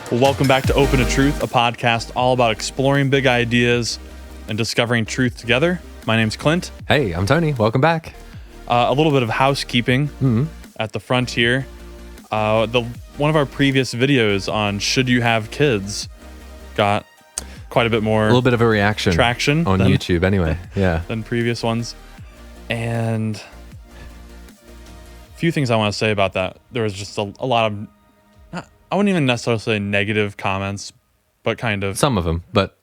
Well, welcome back to Open to Truth, a podcast all about exploring big ideas and discovering truth together. My name's Clint. Hey, I'm Tony. Welcome back. A little bit of housekeeping at the front here. One of our previous videos on should you have kids got quite a bit more A little bit of a reaction traction on YouTube anyway. Yeah. than previous ones. And a few things I want to say about that. There was just a lot of, I wouldn't even necessarily say negative comments, but kind of. Some of them, but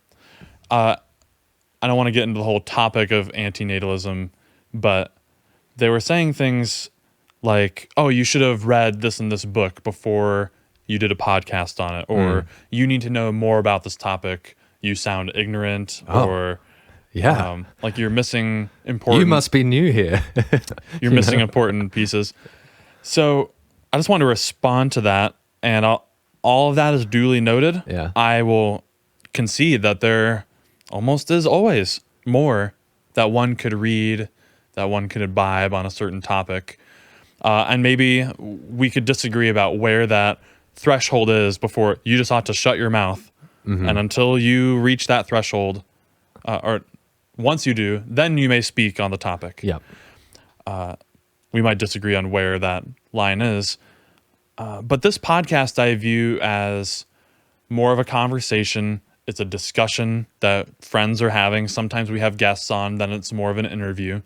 I don't want to get into the whole topic of antinatalism, but they were saying things like, oh, you should have read this and this book before you did a podcast on it, or you need to know more about this topic. You sound ignorant, or yeah, like you're missing important. You must be new here. You're missing important pieces. So I just want to respond to that, and all of that is duly noted. Yeah. I will concede that there almost is always more that one could read, that one could imbibe on a certain topic. And maybe we could disagree about where that threshold is before you just ought to shut your mouth. And until you reach that threshold, or once you do, then you may speak on the topic. Yep. We might disagree on where that line is. But this podcast I view as more of a conversation. It's a discussion that friends are having. Sometimes we have guests on, then it's more of an interview.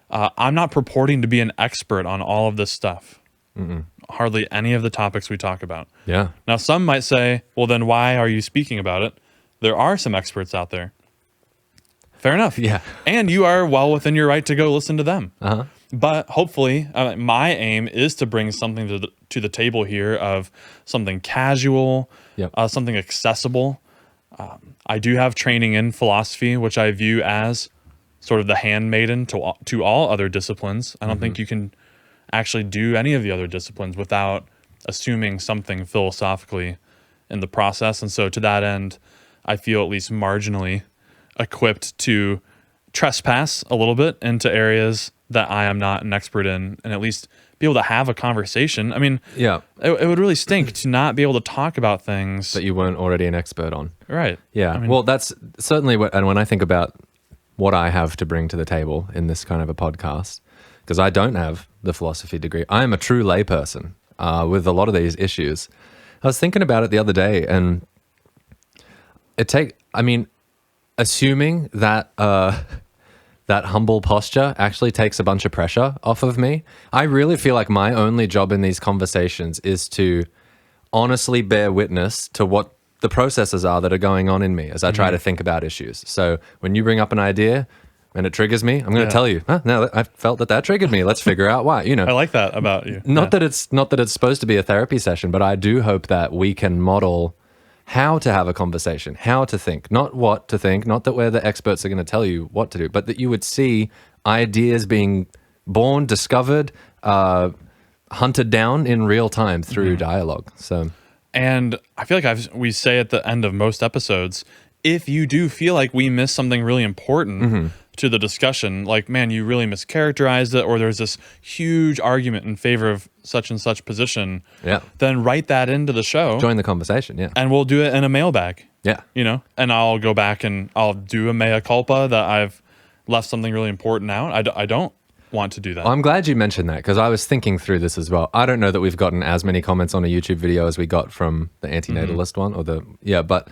I'm not purporting to be an expert on all of this stuff. Hardly any of the topics we talk about. Yeah. Now, some might say, well, then why are you speaking about it? There are some experts out there. Fair enough. Yeah. And you are well within your right to go listen to them. Uh-huh. But hopefully, my aim is to bring something to the table here of something casual, something accessible. I do have training in philosophy, which I view as sort of the handmaiden to all other disciplines. I don't think you can actually do any of the other disciplines without assuming something philosophically in the process. And so to that end, I feel at least marginally equipped to trespass a little bit into areas that I am not an expert in, and at least be able to have a conversation. I mean, it would really stink to not be able to talk about things that you weren't already an expert on. Right. Yeah. I mean, well, that's certainly what, and when I think about what I have to bring to the table in this kind of a podcast, because I don't have the philosophy degree. I am a true layperson with a lot of these issues. I was thinking about it the other day, and assuming that that humble posture actually takes a bunch of pressure off of me. I really feel like my only job in these conversations is to honestly bear witness to what the processes are that are going on in me as I try to think about issues. So when you bring up an idea and it triggers me, I'm going to tell you, no, I felt that triggered me. Let's figure out why. I like that about you. Not that it's supposed to be a therapy session, but I do hope that we can model how to have a conversation, how to think, not what to think, not that we're the experts are going to tell you what to do, but that you would see ideas being born, discovered, hunted down in real time through dialogue. So, and I feel like we say at the end of most episodes, if you do feel like we missed something really important to the discussion, like, man, you really mischaracterized it, or there's this huge argument in favor of such and such position, then write that into the show. Join the conversation, and we'll do it in a mailbag. Yeah. And I'll go back and I'll do a mea culpa that I've left something really important out. I don't want to do that. Well, I'm glad you mentioned that, because I was thinking through this as well. I don't know that we've gotten as many comments on a YouTube video as we got from the antinatalist one, or but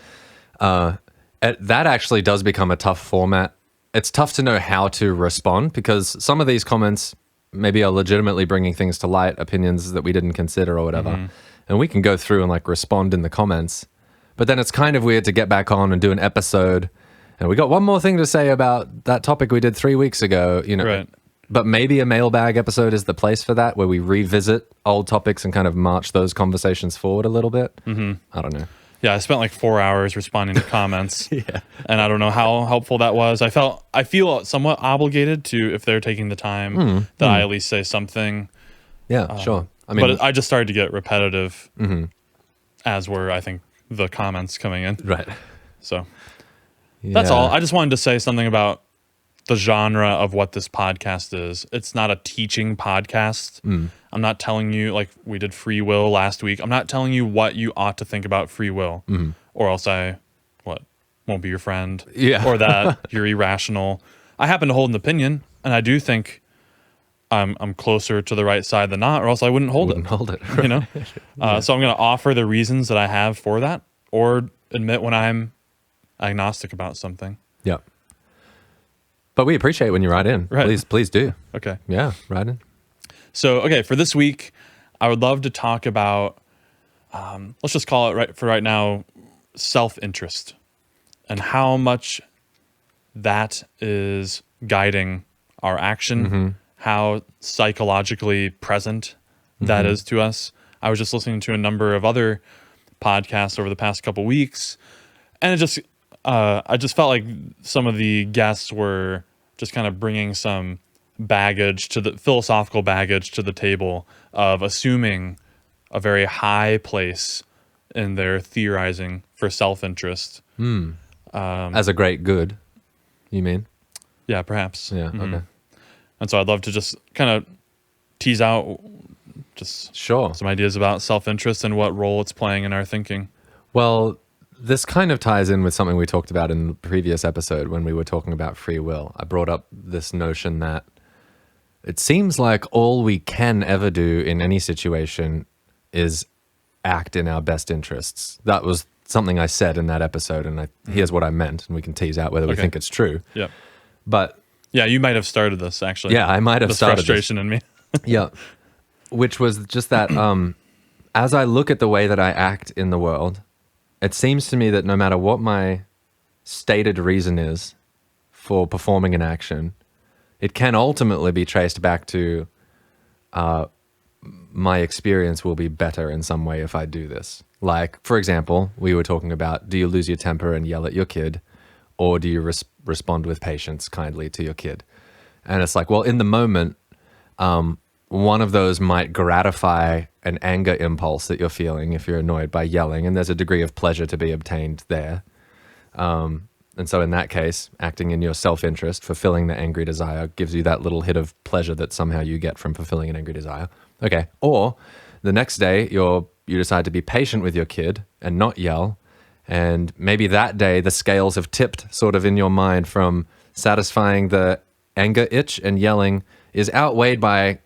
that actually does become a tough format. It's tough to know how to respond, because some of these comments maybe are legitimately bringing things to light, opinions that we didn't consider or whatever. And we can go through and respond in the comments. But then it's kind of weird to get back on and do an episode. And we got one more thing to say about that topic we did 3 weeks ago, Right. But maybe a mailbag episode is the place for that, where we revisit old topics and kind of march those conversations forward a little bit. I don't know. Yeah, I spent 4 hours responding to comments. And I don't know how helpful that was. I feel somewhat obligated to, if they're taking the time, that I at least say something. Yeah, sure. I mean, but I just started to get repetitive, as were, I think, the comments coming in. Right. So that's all. I just wanted to say something about the genre of what this podcast is. It's not a teaching podcast. I'm not telling you, like we did free will last week. I'm not telling you what you ought to think about free will, or else I won't be your friend, or that you're irrational. I happen to hold an opinion, and I do think I'm closer to the right side than not, or else I wouldn't hold it. You know, so I'm going to offer the reasons that I have for that, or admit when I'm agnostic about something. Yeah. But we appreciate when you write in. Right. Please do. Okay. Yeah, write in. So, okay, for this week, I would love to talk about, let's just call it right now, self-interest, and how much that is guiding our action, how psychologically present that is to us. I was just listening to a number of other podcasts over the past couple weeks, and I just felt like some of the guests were just kind of bringing some philosophical baggage to the table of assuming a very high place in their theorizing for self-interest. As a great good, you mean? Yeah, perhaps. Yeah, okay. And so I'd love to just kind of tease out just some ideas about self-interest and what role it's playing in our thinking. Well, this kind of ties in with something we talked about in the previous episode when we were talking about free will. I brought up this notion that it seems like all we can ever do in any situation is act in our best interests. That was something I said in that episode, and here's what I meant, and we can tease out whether we think it's true. Yeah. But yeah, you might have started this, actually. Yeah, I might have started frustration in me. Yeah. Which was just that as I look at the way that I act in the world, it seems to me that no matter what my stated reason is for performing an action, it can ultimately be traced back to my experience will be better in some way if I do this. Like, for example, we were talking about, do you lose your temper and yell at your kid, or do you respond with patience kindly to your kid? And it's like, well, in the moment, one of those might gratify an anger impulse that you're feeling if you're annoyed by yelling, and there's a degree of pleasure to be obtained there. And so in that case, acting in your self-interest, fulfilling the angry desire, gives you that little hit of pleasure that somehow you get from fulfilling an angry desire. Okay. Or the next day, you decide to be patient with your kid and not yell, and maybe that day the scales have tipped sort of in your mind from satisfying the anger itch and yelling is outweighed by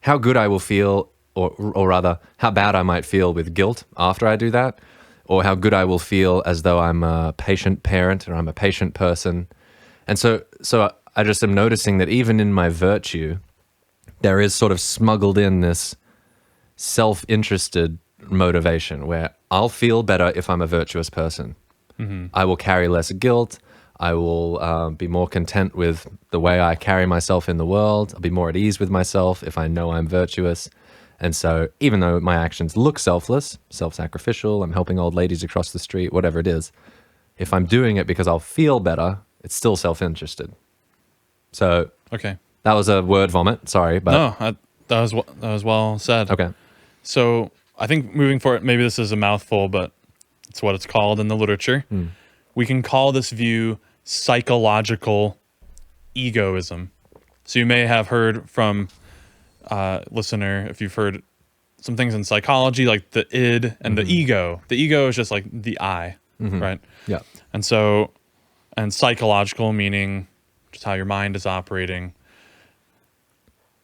how good I will feel, or rather, how bad I might feel with guilt after I do that, or how good I will feel as though I'm a patient parent or I'm a patient person. And so I just am noticing that even in my virtue, there is sort of smuggled in this self-interested motivation where I'll feel better if I'm a virtuous person. I will carry less guilt. I will be more content with the way I carry myself in the world. I'll be more at ease with myself if I know I'm virtuous. And so even though my actions look selfless, self-sacrificial, I'm helping old ladies across the street, whatever it is, if I'm doing it because I'll feel better, it's still self-interested. So okay, that was a word vomit. Sorry, but no, that was well said. Okay. So I think moving forward, maybe this is a mouthful, but it's what it's called in the literature. We can call this view psychological egoism. So you may have heard from listener, if you've heard some things in psychology, like the id and the ego. The ego is just like the I, right? Yeah. And so, and psychological meaning just how your mind is operating.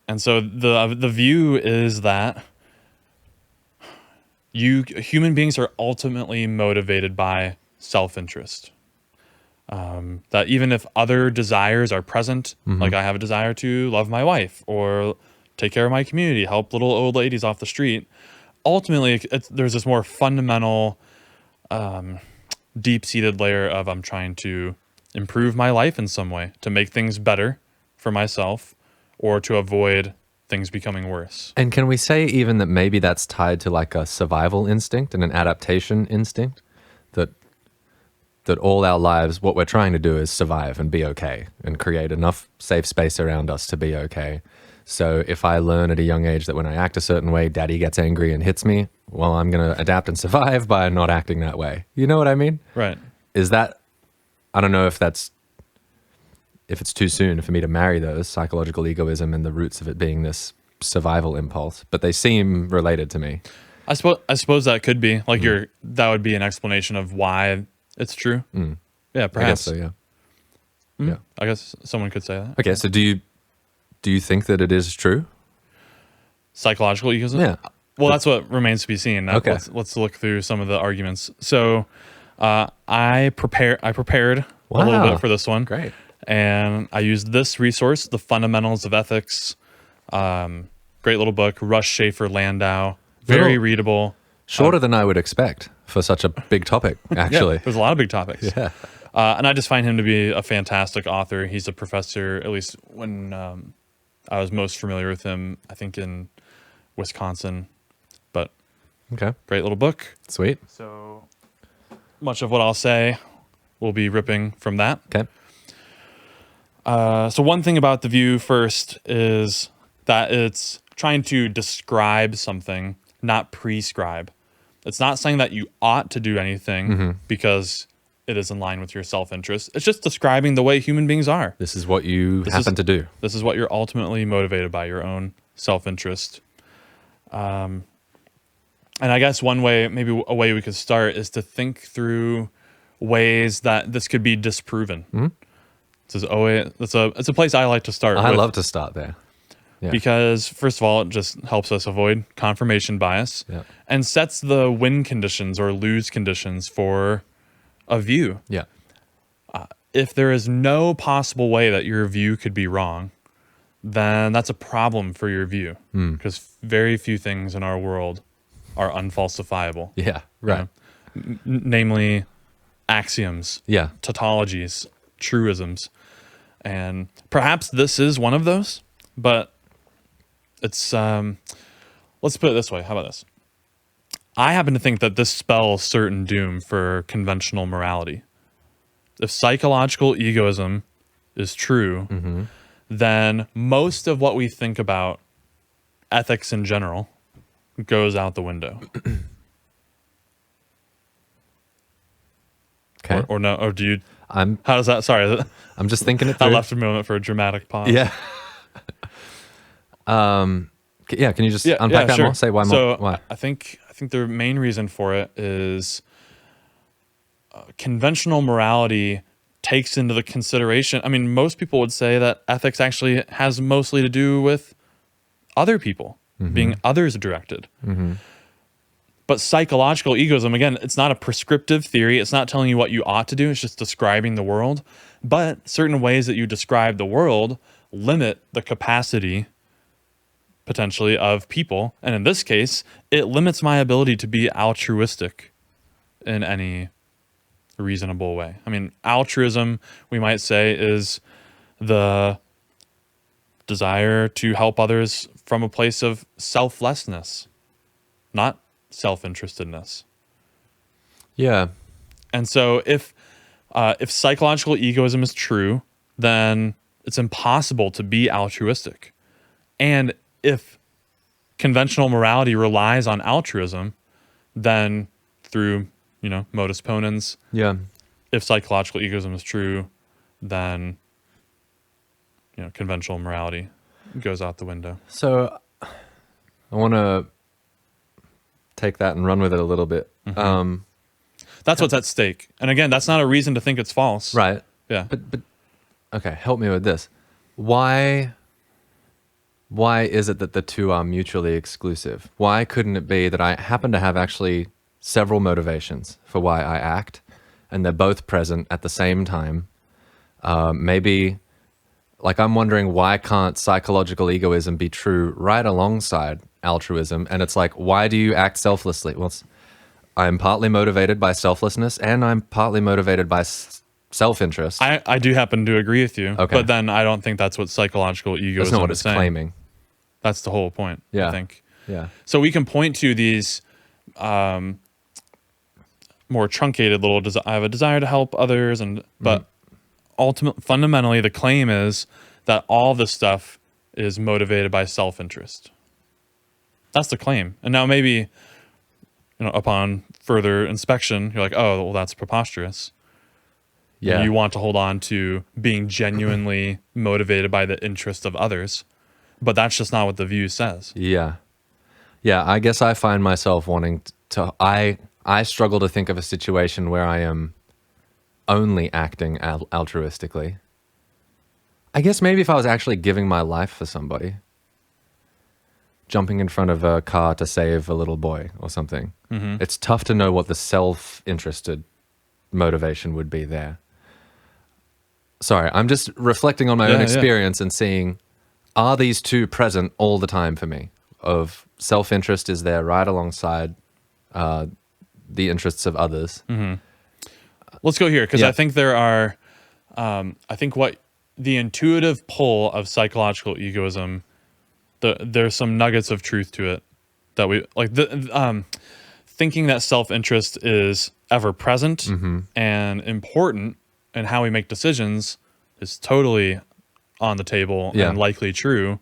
And so the view is that human beings are ultimately motivated by self-interest. That even if other desires are present, like I have a desire to love my wife or take care of my community, help little old ladies off the street, ultimately there's this more fundamental, deep-seated layer of I'm trying to improve my life in some way, to make things better for myself or to avoid things becoming worse. And can we say even that maybe that's tied to like a survival instinct and an adaptation instinct? That all our lives, what we're trying to do is survive and be okay and create enough safe space around us to be okay. So if I learn at a young age that when I act a certain way, daddy gets angry and hits me, well, I'm going to adapt and survive by not acting that way. You know what I mean? Right. Is that, I don't know if if it's too soon for me to marry those, psychological egoism and the roots of it being this survival impulse, but they seem related to me. I suppose that could be like that would be an explanation of why it's true. Yeah, perhaps. I guess so, yeah. Yeah, I guess someone could say that. Okay, so do you think that it is true? Psychological egoism? Yeah. Well, that's what remains to be seen. Okay. Let's look through some of the arguments. So, I prepared a little bit for this one. Great. And I used this resource, The Fundamentals of Ethics. Great little book, Rush Schaefer Landau. Very readable. Shorter than I would expect for such a big topic, actually. Yeah, there's a lot of big topics. Yeah. And I just find him to be a fantastic author. He's a professor, at least when I was most familiar with him, I think in Wisconsin. But Okay. great little book. Sweet. So much of what I'll say will be ripping from that. Okay. So one thing about the view first is that it's trying to describe something, not prescribe. It's not saying that you ought to do anything because it is in line with your self-interest. It's just describing the way human beings are. This is what you happen to do. This is what you're ultimately motivated by, your own self-interest. And I guess maybe a way we could start is to think through ways that this could be disproven. This is it's a place I like to start. I love to start there. Yeah. Because first of all, it just helps us avoid confirmation bias and sets the win conditions or lose conditions for a view. Yeah. If there is no possible way that your view could be wrong, then that's a problem for your view because very few things in our world are unfalsifiable. Yeah. Right. Namely axioms, Yeah. tautologies, truisms. And perhaps this is one of those, but it's let's put it this way. How about this? I happen to think that this spells certain doom for conventional morality. If psychological egoism is true, then most of what we think about ethics in general goes out the window. Okay. Or no, or do you? I'm How does that? Sorry, just thinking it I through. left a moment for a dramatic pause. Yeah. Yeah, can you just unpack that sure. more? Say why So more? Why? I think the main reason for it is conventional morality takes into the consideration. I mean, most people would say that ethics actually has mostly to do with other people, being others directed. But psychological egoism, again, it's not a prescriptive theory. It's not telling you what you ought to do. It's just describing the world. But certain ways that you describe the world limit the capacity potentially of people. And in this case, it limits my ability to be altruistic in any reasonable way. I mean, altruism, we might say, is the desire to help others from a place of selflessness, not self-interestedness. Yeah. And so if psychological egoism is true, then it's impossible to be altruistic. And if conventional morality relies on altruism, then through, modus ponens, Yeah. if psychological egoism is true, then, conventional morality goes out the window. So I want to take that and run with it a little bit. That's what's at stake. And again, that's not a reason to think it's false. Right. Yeah. But okay, help me with this. Why is it that the two are mutually exclusive? Why couldn't it be that I happen to have actually several motivations for why I act, and they're both present at the same time? Maybe, like, I'm wondering, why can't psychological egoism be true right alongside altruism? And it's like, why do you act selflessly? Well, I'm partly motivated by selflessness, and I'm partly motivated by self-interest. I do happen to agree with you. Okay. But then I don't think that's what psychological egoism That's not what is it's saying. claiming. That's the whole point, Yeah. I think. Yeah. So we can point to these more truncated little I have a desire to help others, but fundamentally the claim is that all this stuff is motivated by self-interest. That's the claim. And now maybe, upon further inspection, you're like, oh, well, that's preposterous. Yeah. You want to hold on to being genuinely motivated by the interest of others. But that's just not what the view says. Yeah. Yeah, I guess I find myself wanting to I struggle to think of a situation where I am only acting altruistically. I guess maybe if I was actually giving my life for somebody, jumping in front of a car to save a little boy or something. Mm-hmm. It's tough to know what the self-interested motivation would be there. Sorry, I'm just reflecting on my own experience and seeing, are these two present all the time for me? Of self-interest is there right alongside the interests of others. Mm-hmm. Let's go here, because I think there are, I think what the intuitive pull of psychological egoism, there's some nuggets of truth to it that we like. Thinking that self-interest is ever present and important in how we make decisions is totally on the table and likely true.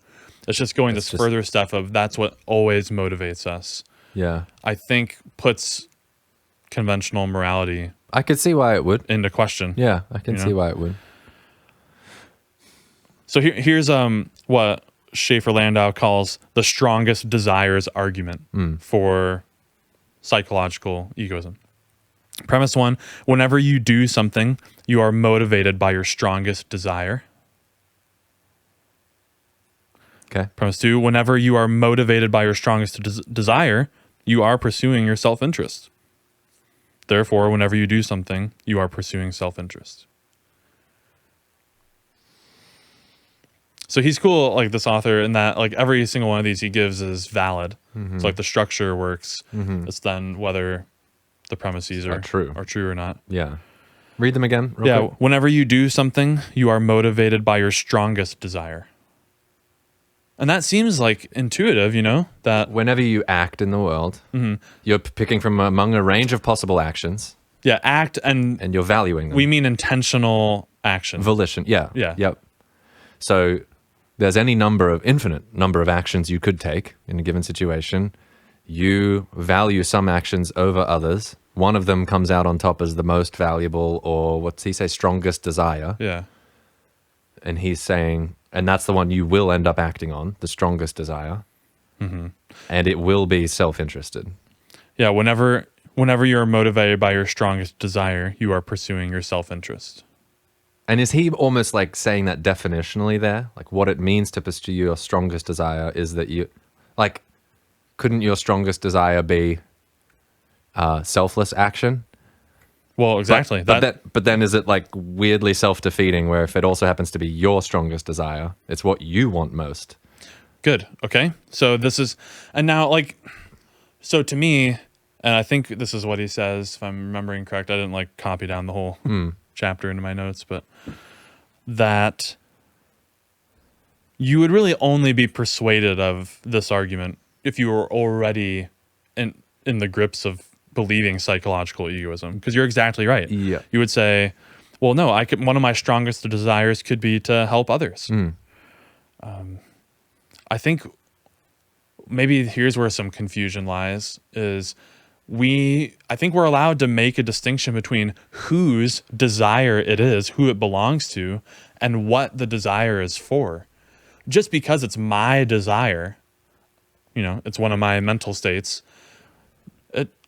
It's just going this further step of that's what always motivates us. Yeah. I think puts conventional morality, I could see why it would, into question. Yeah, I can see why it would. So here's what Schaefer Landau calls the strongest desires argument for psychological egoism. Premise 1, whenever you do something, you are motivated by your strongest desire. Okay. Premise 2, whenever you are motivated by your strongest desire, you are pursuing your self-interest. Therefore, whenever you do something, you are pursuing self-interest. So he's cool, like this author, in that like every single one of these he gives is valid. So like the structure works. It's then whether the premises are true or not. Yeah. Read them again. Real quick. Whenever you do something, you are motivated by your strongest desire. And that seems like intuitive, that whenever you act in the world, you're picking from among a range of possible actions. Yeah, act and you're valuing them. We mean intentional action. Volition. Yeah. Yep. So there's infinite number of actions you could take in a given situation. You value some actions over others. One of them comes out on top as the most valuable, or what's he say, strongest desire. Yeah. And he's saying, and that's the one you will end up acting on, the strongest desire. And it will be self-interested. Yeah, whenever you're motivated by your strongest desire, you are pursuing your self-interest. And is he almost like saying that definitionally there? Like what it means to pursue your strongest desire is that you, like, couldn't your strongest desire be selfless action? Well, exactly. But then is it like weirdly self-defeating where if it also happens to be your strongest desire, it's what you want most? Good. Okay. So this is, and now like, so to me, and I think this is what he says, if I'm remembering correct, I didn't like copy down the whole chapter into my notes, but that you would really only be persuaded of this argument if you were already in the grips of believing psychological egoism, because you're exactly right. Yeah. You would say, well, no, one of my strongest desires could be to help others. I think maybe here's where some confusion lies is I think we're allowed to make a distinction between whose desire it is, who it belongs to, and what the desire is for. Just because it's my desire, it's one of my mental states,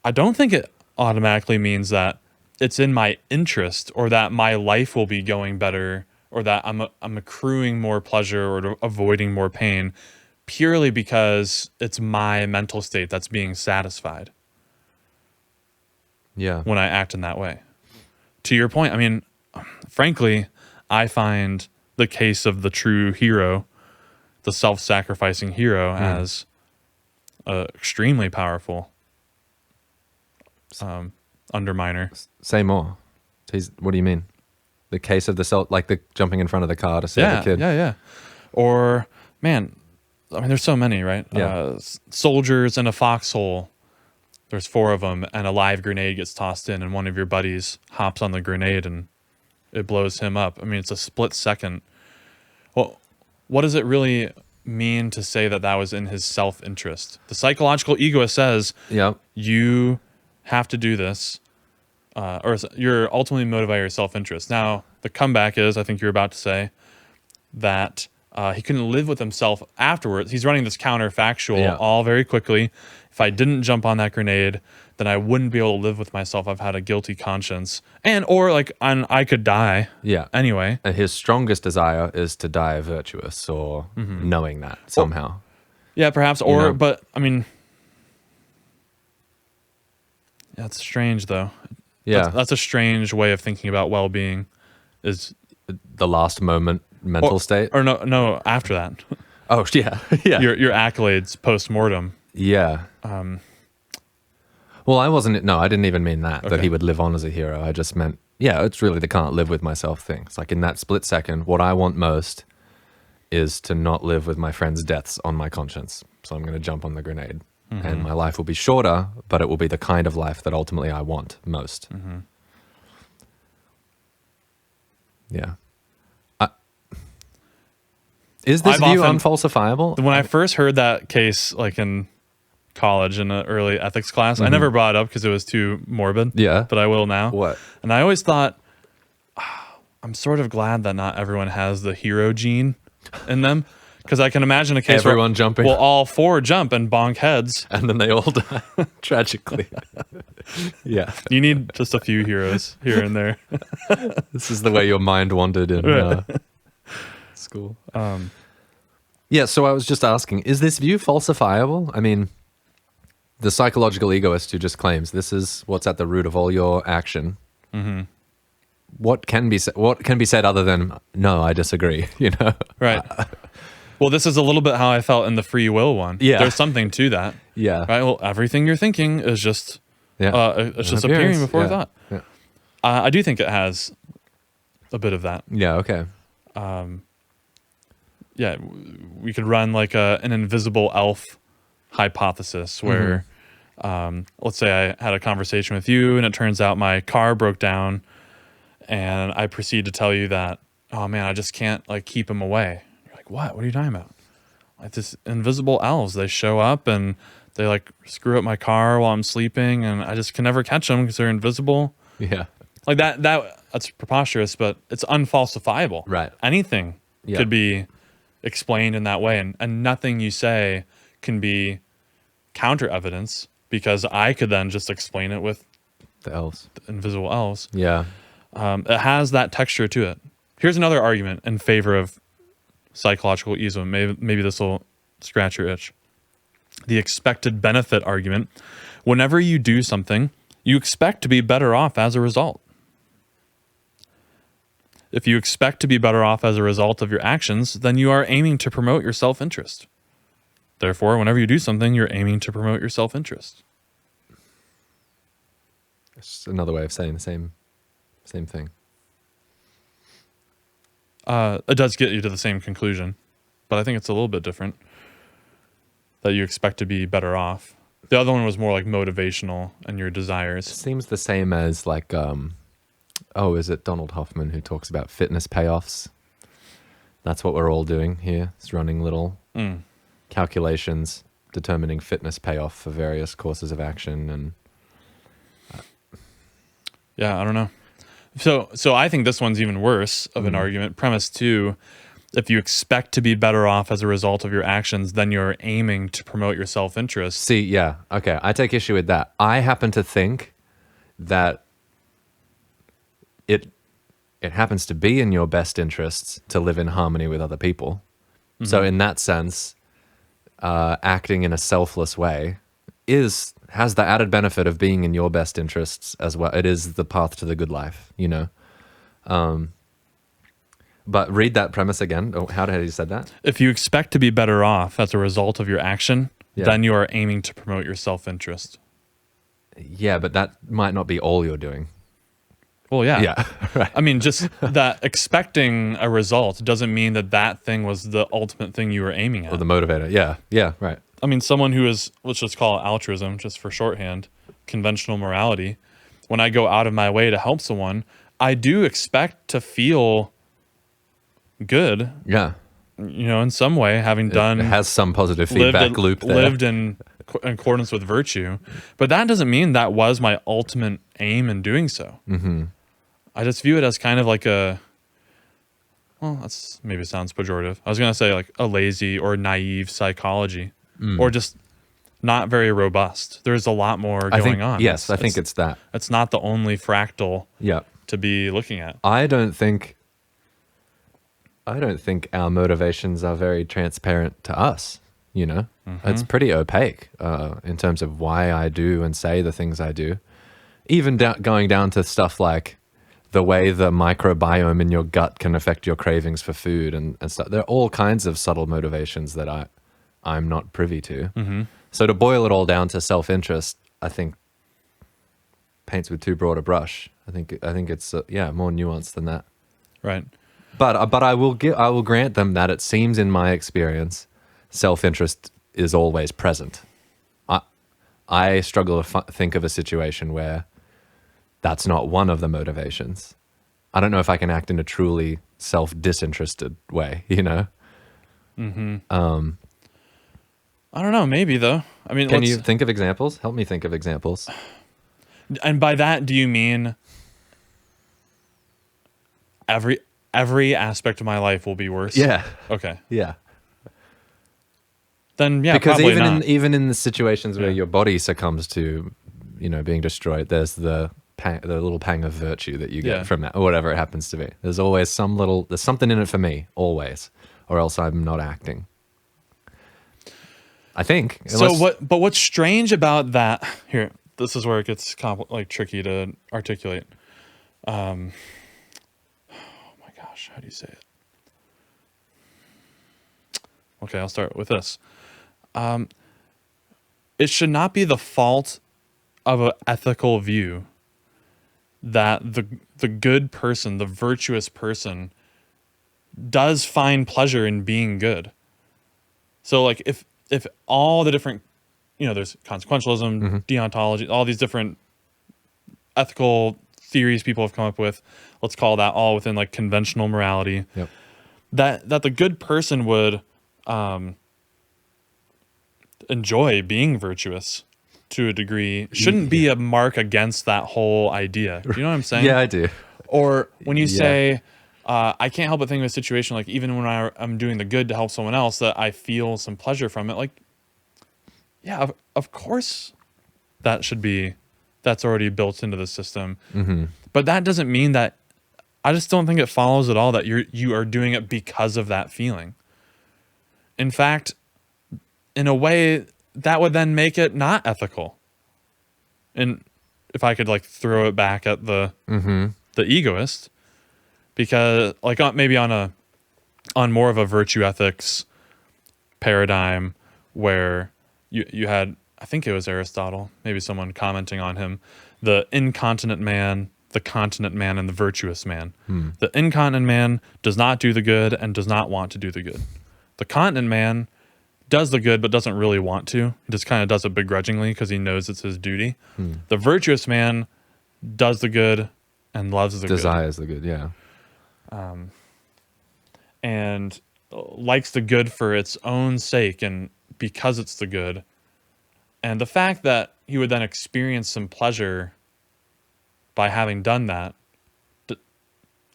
I don't think it automatically means that it's in my interest or that my life will be going better or that I'm accruing more pleasure or avoiding more pain purely because it's my mental state that's being satisfied. Yeah. When I act in that way. To your point, I mean, frankly, I find the case of the true hero, the self-sacrificing hero, as extremely powerful underminer. Say more. What do you mean? The case of like the jumping in front of the car to save the kid. Yeah. Or, man, I mean, there's so many, right? Yeah. Soldiers in a foxhole. There's 4 of them, and a live grenade gets tossed in, and one of your buddies hops on the grenade, and it blows him up. I mean, it's a split second. Well, what does it really mean to say that was in his self-interest? The psychological egoist says, you have to do this you're ultimately motivated by your self-interest. Now, the comeback is, I think you're about to say, that he couldn't live with himself afterwards. He's running this counterfactual all very quickly. If I didn't jump on that grenade, then I wouldn't be able to live with myself. I've had a guilty conscience. I could die. Yeah. Anyway. And his strongest desire is to die virtuous or knowing that somehow. Yeah, perhaps. Or, but, I mean, that's strange, though. Yeah. That's a strange way of thinking about well-being, is the last moment mental state. Or no, after that. Oh, yeah. Yeah. Your accolades post-mortem. Yeah. Well, I didn't even mean that he would live on as a hero. I just meant, it's really the can't live with myself thing. It's like in that split second, what I want most is to not live with my friends' deaths on my conscience. So I'm going to jump on the grenade. And my life will be shorter, but it will be the kind of life that ultimately I want most. Yeah. Is this view unfalsifiable? When I first heard that case, like in college in an early ethics class, I never brought it up because it was too morbid. Yeah. But I will now. What? And I always thought, I'm sort of glad that not everyone has the hero gene in them. Because I can imagine a case everyone jumping. Well, all four jump and bonk heads. And then they all die, tragically. Yeah. You need just a few heroes here and there. This is the way your mind wandered in school. Yeah, so I was just asking, is this view falsifiable? I mean, the psychological egoist who just claims this is what's at the root of all your action. What can be said other than, no, I disagree, Right. Well, this is a little bit how I felt in the free will one. Yeah. There's something to that. Yeah. Right. Well, everything you're thinking is just it's just appearing before thought. Yeah. I do think it has a bit of that. Yeah. Okay. Yeah, we could run like an invisible elf hypothesis where, let's say I had a conversation with you and it turns out my car broke down, and I proceed to tell you that, oh man, I just can't like keep him away. What are you talking about? Like this invisible elves, they show up and they like screw up my car while I'm sleeping, and I just can never catch them because they're invisible. Yeah. Like that's preposterous, but it's unfalsifiable. Right. Anything could be explained in that way, and nothing you say can be counter evidence, because I could then just explain it with the elves, the invisible elves. Yeah. It has that texture to it. Here's another argument in favor of psychological egoism. Maybe this will scratch your itch. The expected benefit argument. Whenever you do something, you expect to be better off as a result. If you expect to be better off as a result of your actions, then you are aiming to promote your self-interest. Therefore, whenever you do something, you're aiming to promote your self-interest. It's another way of saying the same thing. It does get you to the same conclusion, but I think it's a little bit different. That you expect to be better off. The other one was more like motivational and your desires. It seems the same as like, is it Donald Hoffman who talks about fitness payoffs? That's what we're all doing here. It's running little calculations, determining fitness payoff for various courses of action. And yeah, I don't know. So I think this one's even worse of an argument. Premise 2, if you expect to be better off as a result of your actions, then you're aiming to promote your self-interest. See, yeah, okay, I take issue with that. I happen to think that it happens to be in your best interests to live in harmony with other people. So in that sense, acting in a selfless way has the added benefit of being in your best interests as well. It is the path to the good life, But read that premise again. How did you said that? If you expect to be better off as a result of your action, then you are aiming to promote your self-interest. Yeah, but that might not be all you're doing. Well, yeah. Yeah, right. I mean, just that expecting a result doesn't mean that thing was the ultimate thing you were aiming at. Or the motivator. Yeah, right. I mean, someone who is, let's just call it altruism, just for shorthand, conventional morality. When I go out of my way to help someone, I do expect to feel good. Yeah. In some way, having done... It has some positive feedback loop there. Lived and in accordance with virtue, but that doesn't mean that was my ultimate aim in doing so. I just view it as kind of like that's maybe sounds pejorative. I was going to say like a lazy or naive psychology, or just not very robust. There's a lot more going on. Yes, I think it's that. It's not the only fractal to be looking at. I don't think our motivations are very transparent to us, you know? It's pretty opaque in terms of why I do and say the things I do. Even going down to stuff like the way the microbiome in your gut can affect your cravings for food and stuff. There are all kinds of subtle motivations that I'm not privy to. So to boil it all down to self-interest, I think paints with too broad a brush. I think it's more nuanced than that. Right. But I will grant them that it seems in my experience, self-interest is always present. I struggle to think of a situation where that's not one of the motivations. I don't know if I can act in a truly self-disinterested way, you know? I don't know, maybe though. I mean, can you think of examples? Help me think of examples. And by that, do you mean every aspect of my life will be worse? Yeah. Okay. Yeah. Then yeah, because probably even in the situations where your body succumbs to, you know, being destroyed, there's the little pang of virtue that you get from that, or whatever it happens to be. There's always there's something in it for me, always, or else I'm not acting. I think. But what's strange about that here? This is where it gets tricky to articulate. Oh my gosh, how do you say it? Okay, I'll start with this. It should not be the fault of an ethical view that the good person, the virtuous person, does find pleasure in being good. So like if all the different, you know, there's consequentialism, deontology, all these different ethical theories people have come up with, let's call that all within like conventional morality, that the good person would enjoy being virtuous to a degree shouldn't be a mark against that whole idea. Do you know what I'm saying? Yeah, I do. Or when you say, I can't help but think of a situation like even when I'm doing the good to help someone else that I feel some pleasure from it. Like, yeah, of course that's already built into the system. But that doesn't mean that, I just don't think it follows at all that you are doing it because of that feeling. In fact, in a way, that would then make it not ethical. And if I could like throw it back at the egoist, because like maybe on more of a virtue ethics paradigm where you had, I think it was Aristotle, maybe someone commenting on him, the incontinent man, the continent man, and the virtuous man. The incontinent man does not do the good and does not want to do the good. The continent man does the good but doesn't really want to. He just kind of does it begrudgingly because he knows it's his duty. The virtuous man does the good and loves the Desires the good, yeah. And likes the good for its own sake and because it's the good. And the fact that he would then experience some pleasure by having done that,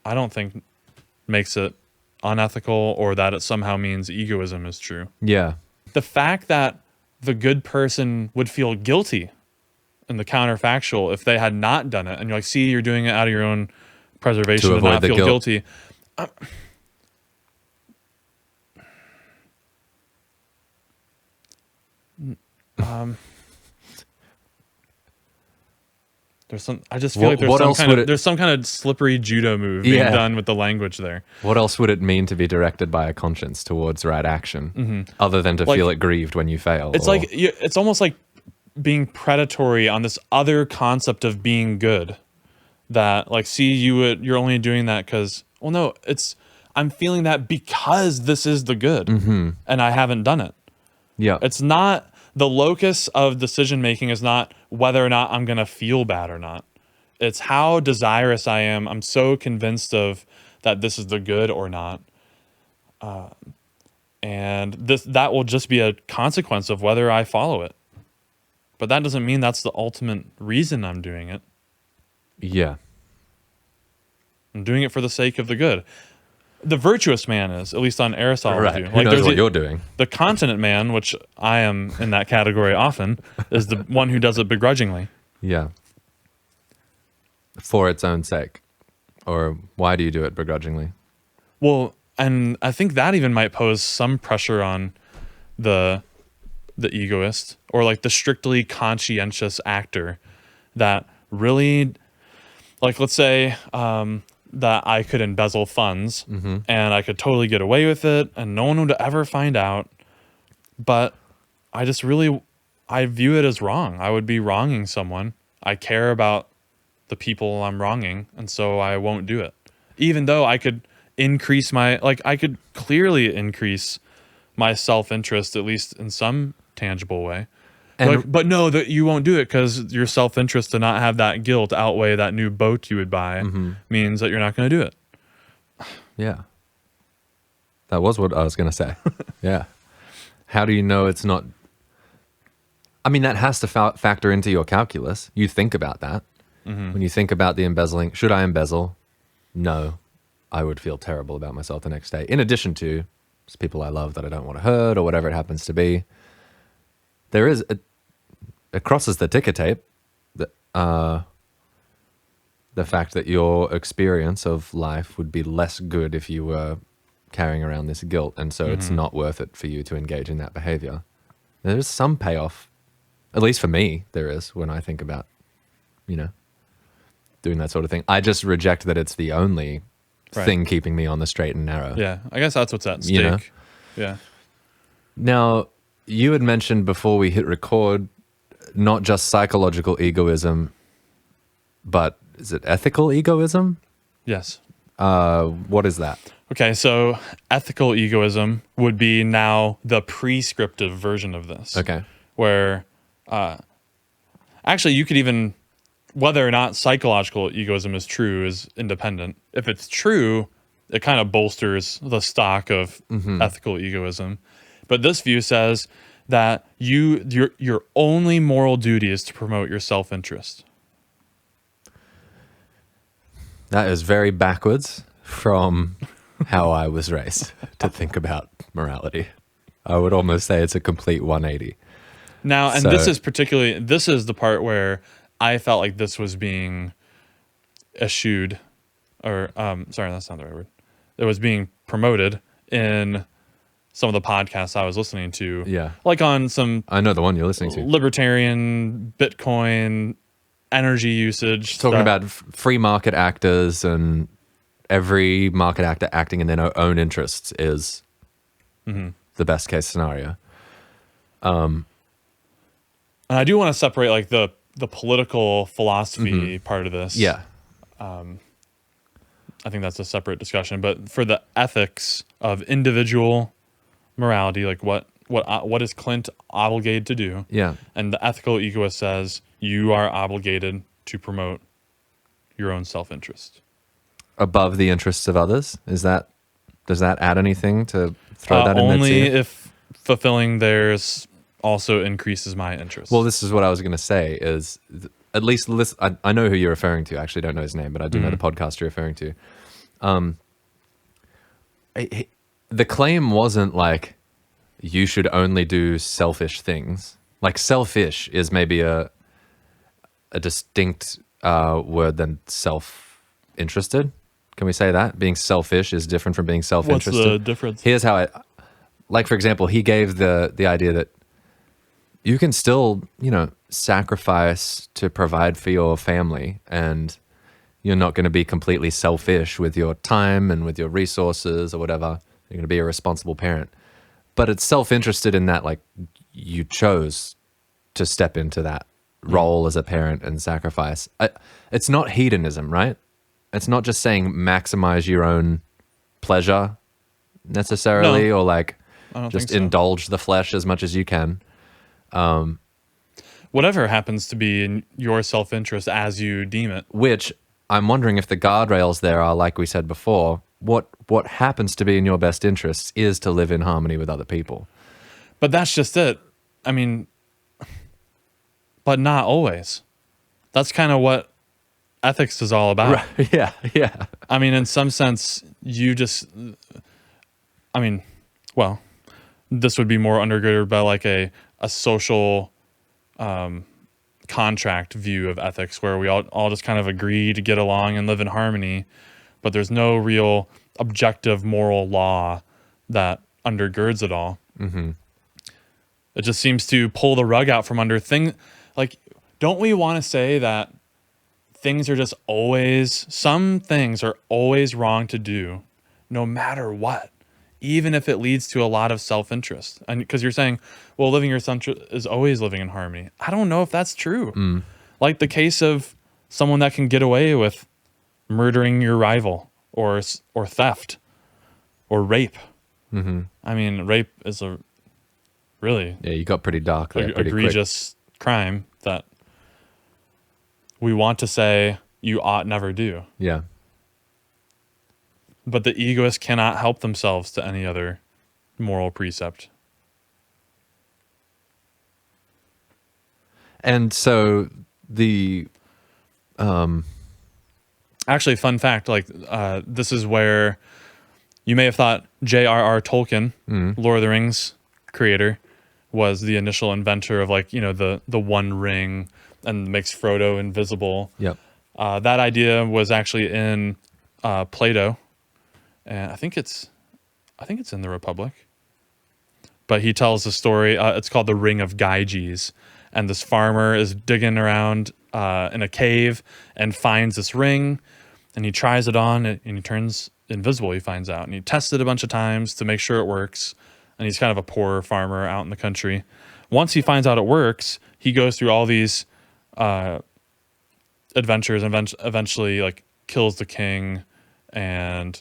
I don't think makes it unethical or that it somehow means egoism is true. Yeah. The fact that the good person would feel guilty in the counterfactual if they had not done it, and you're like, see, you're doing it out of your own preservation to not feel guilty. There's some. I just feel like there's some kind of slippery judo move being done with the language there. What else would it mean to be directed by a conscience towards right action, other than to feel aggrieved when you fail? It's like it's almost like being predatory on this other concept of being good. That like, see, you're only doing that because, well, no, I'm feeling that because this is the good, and I haven't done it. Yeah, it's not. The locus of decision making is not whether or not I'm going to feel bad or not. It's how desirous I am. I'm so convinced of that this is the good or not. And that will just be a consequence of whether I follow it. But that doesn't mean that's the ultimate reason I'm doing it. Yeah. I'm doing it for the sake of the good. The virtuous man is, at least on Aristotle's Right. view. Who knows what you're doing? The continent man, which I am in that category often, is the one who does it begrudgingly. Yeah. For its own sake. Or why do you do it begrudgingly? Well, and I think that even might pose some pressure on the egoist, or like the strictly conscientious actor that really, like, let's say that I could embezzle funds and I could totally get away with it and no one would ever find out, but I view it as wrong. I would be wronging someone. I care about the people I'm wronging, and so I won't do it. Even though I could I could clearly increase my self-interest, at least in some tangible way. And but no, that you won't do it because your self-interest to not have that guilt outweigh that new boat you would buy means that you're not going to do it. Yeah. That was what I was going to say. Yeah. How do you know it's not... I mean, that has to factor into your calculus. You think about that. When you think about the embezzling, should I embezzle? No. I would feel terrible about myself the next day. In addition to people I love that I don't want to hurt or whatever it happens to be. There is... It crosses the ticker tape, the fact that your experience of life would be less good if you were carrying around this guilt, and so it's not worth it for you to engage in that behavior. There's some payoff, at least for me, there is, when I think about, doing that sort of thing. I just reject that it's the only thing keeping me on the straight and narrow. Yeah, I guess that's what's at stake. Yeah. Now, you had mentioned before we hit record, not just psychological egoism, but is it ethical egoism? Yes. What is that? Okay, so ethical egoism would be now the prescriptive version of this. Okay. Where actually you could even, whether or not psychological egoism is true is independent. If it's true, it kind of bolsters the stock of ethical egoism. But this view says that your only moral duty is to promote your self-interest. That is very backwards from how I was raised to think about morality. I would almost say it's a complete 180. Now, and this is the part where I felt like this was being eschewed, or sorry, that's not the right word. It was being promoted in some of the podcasts I was listening to. Yeah. Like on some... I know the one you're listening to. Libertarian, Bitcoin, energy usage. Talking about free market actors, and every market actor acting in their own interests is the best case scenario. And I do want to separate like the political philosophy part of this. Yeah. I think that's a separate discussion. But for the ethics of individual morality, like what is Clint obligated to do? Yeah. And the ethical egoist says you are obligated to promote your own self-interest above the interests of others. Does that add anything to throw that in there? Only if fulfilling theirs also increases my interest. Well, this is what I was going to say is at least I know who you're referring to. I actually don't know his name, but I do know the podcast you're referring to. The claim wasn't like you should only do selfish things. Like selfish is maybe a distinct word than self-interested. Can we say that? Being selfish is different from being self-interested. What's the difference? Here's how like for example, he gave the idea that you can still, sacrifice to provide for your family, and you're not going to be completely selfish with your time and with your resources or whatever. You're going to be a responsible parent. But it's self-interested in that, like, you chose to step into that role as a parent and sacrifice. It's not hedonism, right? It's not just saying maximize your own pleasure necessarily, or like just indulge the flesh as much as you can. Whatever happens to be in your self-interest as you deem it. Which I'm wondering if the guardrails there are, like we said before, what happens to be in your best interests is to live in harmony with other people. But that's just it. I mean, but not always. That's kind of what ethics is all about. Right. Yeah, yeah. I mean, in some sense, well, this would be more undergirded by like a social contract view of ethics, where we all just kind of agree to get along and live in harmony, but there's no real objective moral law that undergirds it all. Mm-hmm. It just seems to pull the rug out from under things. Like, don't we want to say that some things are always wrong to do, no matter what, even if it leads to a lot of self-interest? And because you're saying, well, living your self-interest is always living in harmony. I don't know if that's true. Like the case of someone that can get away with murdering your rival, or theft, or rape. Mm-hmm. I mean, rape is a really you got pretty dark there, pretty egregious crime that we want to say you ought never do. Yeah. But the egoists cannot help themselves to any other moral precept. And so actually, fun fact, like this is where you may have thought J.R.R. Tolkien, Lord of the Rings creator, was the initial inventor of, like, the One Ring and makes Frodo invisible. Yep. That idea was actually in Plato, and I think it's in the Republic. But he tells the story. It's called the Ring of Gyges, and this farmer is digging around in a cave and finds this ring, and he tries it on, and he turns invisible. He finds out, and he tests it a bunch of times to make sure it works. And he's kind of a poor farmer out in the country. Once he finds out it works, he goes through all these adventures, and eventually like kills the king and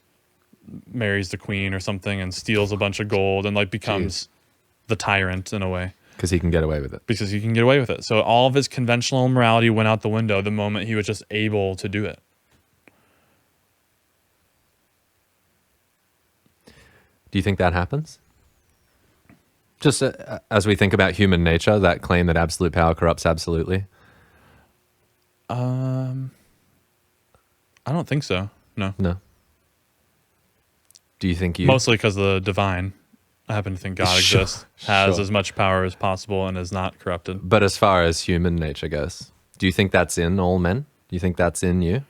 marries the queen or something, and steals a bunch of gold, and like becomes the tyrant in a way. Because he can get away with it. Because he can get away with it. So all of his conventional morality went out the window the moment he was just able to do it. Do you think that happens? Just as we think about human nature, that claim that absolute power corrupts absolutely? I don't think so. No. Do you think Mostly because of the divine. I happen to think God exists, has as much power as possible, and is not corrupted. But as far as human nature goes, do you think that's in all men? Do you think that's in you?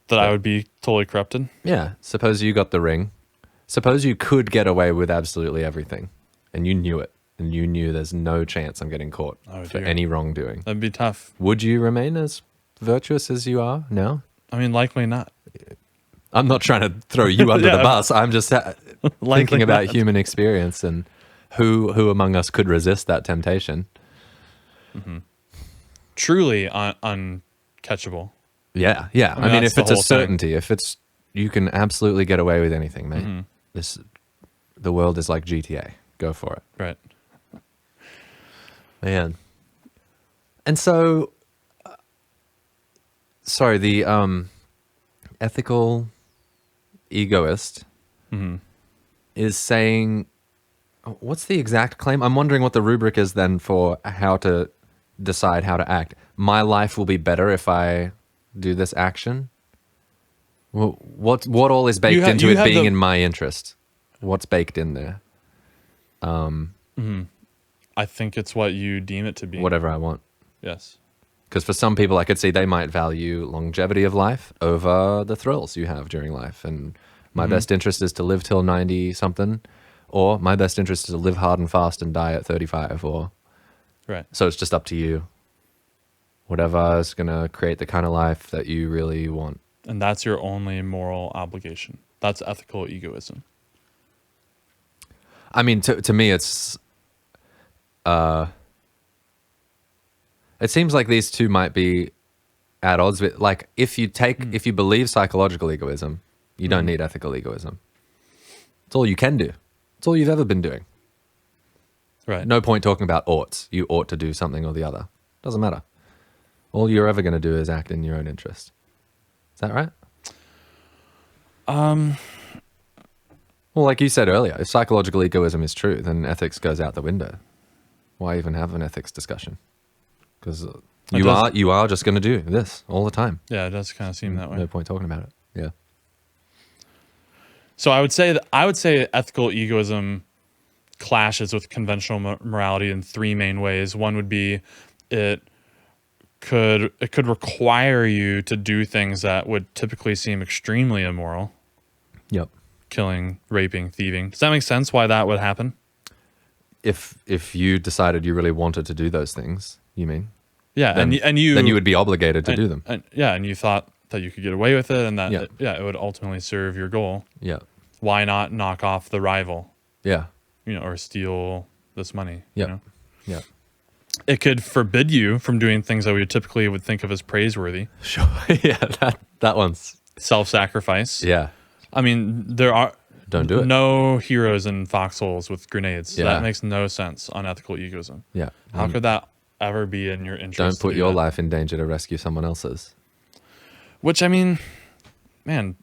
That I would be totally corrupted? Yeah. Suppose you got the ring. Suppose you could get away with absolutely everything, and you knew it, and you knew there's no chance I'm getting caught for any wrongdoing. That'd be tough. Would you remain as virtuous as you are now? I mean, likely not. I'm not trying to throw you under the bus. I'm just thinking about human experience and who among us could resist that temptation. Mm-hmm. Truly uncatchable. Yeah. I mean, if it's a certainty, if it's you can absolutely get away with anything, mate. Mm-hmm. The world is like GTA. Go for it. Right. Man. And so, sorry, the ethical egoist is saying, what's the exact claim? I'm wondering what the rubric is then for how to decide how to act. My life will be better if I do this action. Well, what all is baked into it being in my interest? What's baked in there? I think it's what you deem it to be. Whatever I want. Yes. Because for some people, I could see they might value longevity of life over the thrills you have during life. And my best interest is to live till 90 something, or my best interest is to live hard and fast and die at 35. Right. So it's just up to you. Whatever is going to create the kind of life that you really want. And that's your only moral obligation. That's ethical egoism. I mean, to me, it's... it seems like these two might be at odds with, like, if you believe psychological egoism, you don't need ethical egoism. It's all you can do. It's all you've ever been doing. Right. No point talking about oughts. You ought to do something or the other. Doesn't matter. All you're ever going to do is act in your own interest. Is that right? Well, like you said earlier, if psychological egoism is true, then ethics goes out the window. Why even have an ethics discussion? because you are just going to do this all the time. Yeah, it does kind of seem that way. No point talking about it. Yeah. So I would say ethical egoism clashes with conventional morality in three main ways. One would be it could require you to do things that would typically seem extremely immoral. Yep. Killing, raping, thieving. Does that make sense why that would happen? If you decided you really wanted to do those things, you mean? Yeah, then you would be obligated to do them. And you thought that you could get away with it and that it would ultimately serve your goal. Yeah. Why not knock off the rival? Yeah. Or steal this money. Yeah. Yeah. It could forbid you from doing things that we typically would think of as praiseworthy. Sure. Yeah, that one's self-sacrifice. Yeah. I mean, there are don't do it. No heroes in foxholes with grenades. Yeah. That makes no sense on ethical egoism. Yeah. How could that ever be in your interest? Don't put your life in danger to rescue someone else's. Which, I mean, man,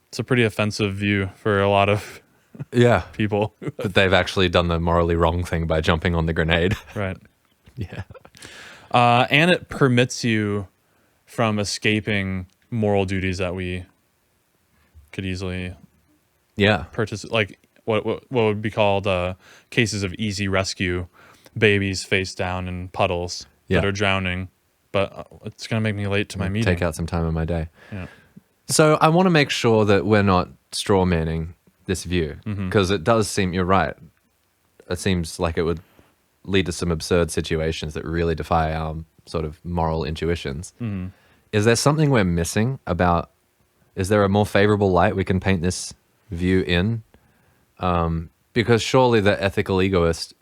it's a pretty offensive view for a lot of people. But they've actually done the morally wrong thing by jumping on the grenade. Right. Yeah. And it permits you from escaping moral duties that we could easily like what would be called cases of easy rescue, babies face down in puddles that are drowning, but it's going to make me late to my meeting. Take out some time in my day. Yeah. So I want to make sure that we're not straw manning this view, because it does seem, you're right, it seems like it would lead to some absurd situations that really defy our sort of moral intuitions. Is there something we're missing about, is there a more favorable light we can paint this view in? Because surely the ethical egoist,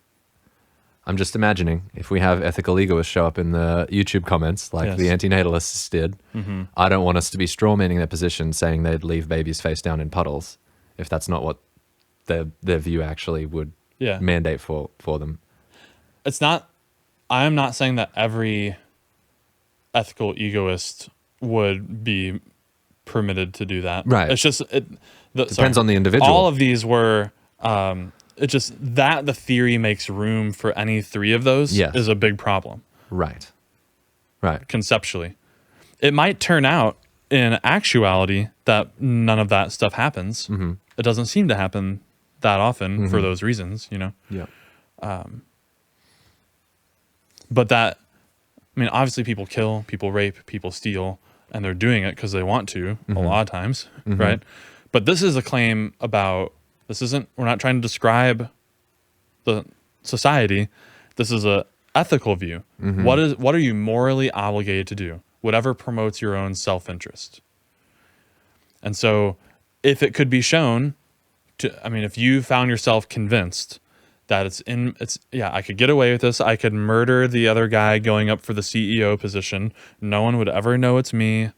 I'm just imagining, if we have ethical egoists show up in the YouTube comments like the antinatalists did, I don't want us to be straw manning their position saying they'd leave babies face down in puddles, if that's not what their view actually would mandate for them. It's not, I am not saying that every ethical egoist would be permitted to do that. Right. It's just, depends on the individual. All of these were, it's just that the theory makes room for any three of those is a big problem. Right. Right. Conceptually. It might turn out in actuality that none of that stuff happens. It doesn't seem to happen that often for those reasons, Yeah. But that, I mean, obviously people kill, people rape, people steal, and they're doing it because they want to a lot of times, right? But this is a claim about, we're not trying to describe the society. This is a ethical view. What are you morally obligated to do? Whatever promotes your own self-interest. And so if it could be shown if you found yourself convinced that I could get away with this. I could murder the other guy going up for the CEO position. No one would ever know it's me,